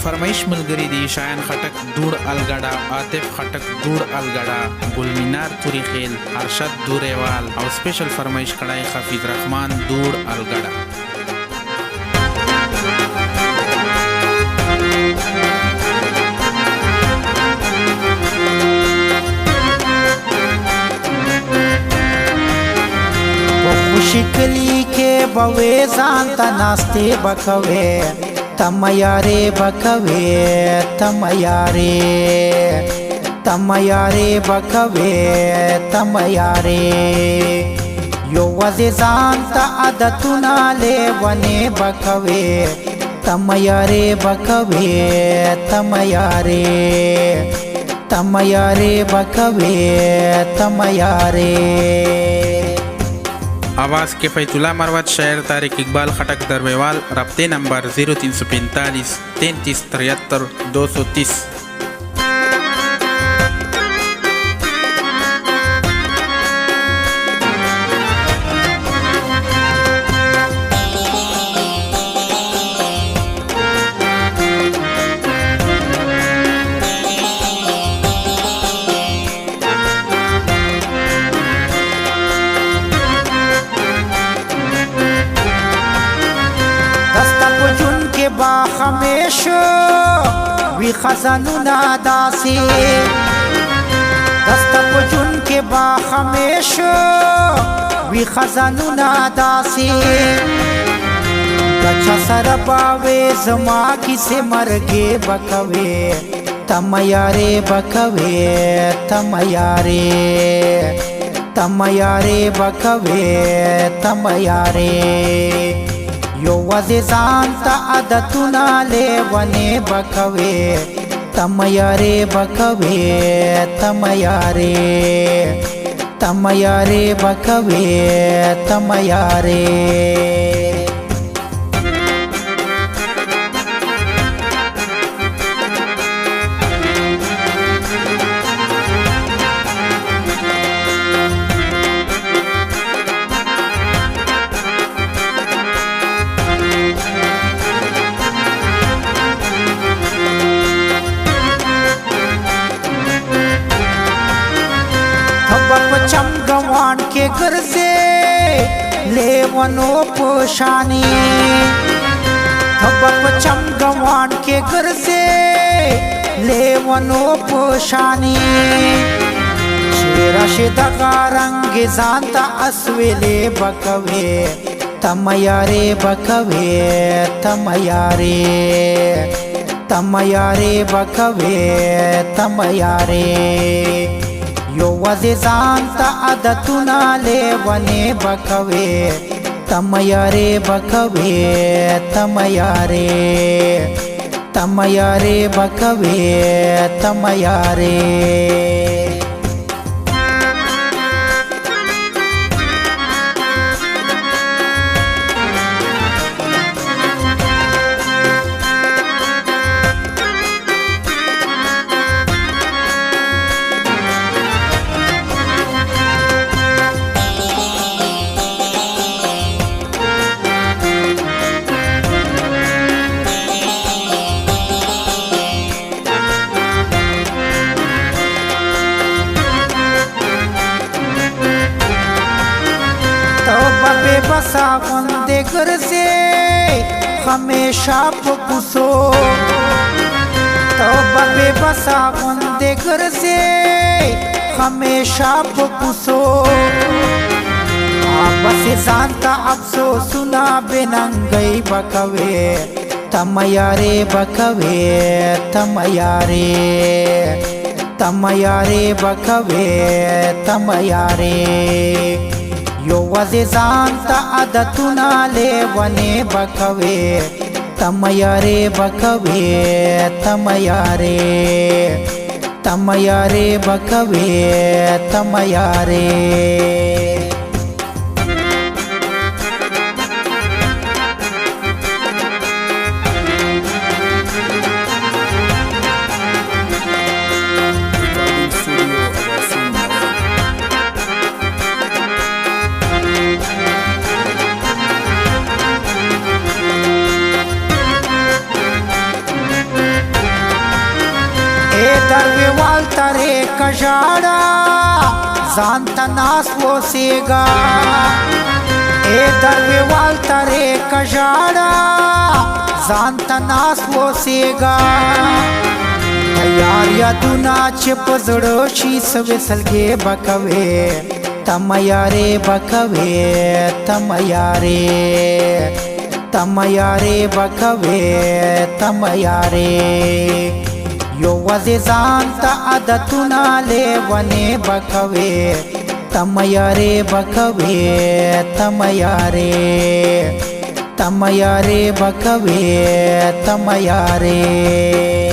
फरमाइश मलगरी दी शायन खटक दूर अलगड़ा, आतिफ खटक दूर अलगड़ा, गुलमिनार तुरी खेल, अरशद दूरेवाल और स्पेशल फरमाइश कड़ाई हफीज रहमान दूर अलगड़ा। शिकली के बवे जानता नास्ते बकवे तमयारे बकवे तमयारे तमयारे बकवे तमयारे यो वजे जानता आदतुना ले वने बकवे तमयारे बकवे तमयारे तमयारे बकवे तमयारे। आवाज़ के फैतुल्ला मरवत, शायर तारिक इकबाल खटक दरवेवाल, रब्ते नंबर 0345 33 73 230। बा हमेशा वी खजानुना दासी दस्तक जुन के बा हमेशा वी खजानुना दासी कच्चा सरबावे जमा किसे मरगे बकवे तमयारे बकवे तमयारे तमयारे बकवे तमयारे यो वजे जानता आदतुना ले वने बकवे तमयारे बकवे तमयारे तमयारे बकवे तमयारे। चमगवान के घर से ले वनो पोशानी चमगवान के घर से ले वनो पोशानी शेरा शिदगा रंग जानता असवेले बकवे तमयारे बकवे तमयारे तमयारे बकवे तमयारे यो वजे जानता आदतुना ले वने बकवे तमयारे बकवे तमयारे तमयारे बकवे तमयारे। बसा वंदे घर से हमेशा पुकुसो तो बबे बसा वंदे घर से हमेशा पुकुसो बस जानता अफसोस सुना बेनंगई बकवे तमयारे बकवे तमयारे तमयारे बकवे तमयारे यो वजे जानता आदतुना ले वने बकवे तमयारे बकवे तमयारे तमयारे बकवे तमयारे। درویوال ترې کژاړه ځان ته ناست اوسېږه اے درویوال ترې کژاړه ځان ته ناست اوسېږه تیار یادونه چې په زړه شي سوې سلګې به کوې تمه یارې به کوې تمه یارې تمه یارې به کوې تمه یارې یوازې ځان ته عادتونه لیونې به کوې تمه یارې به کوې تمه یارې تمه یارې به کوې تمه یارې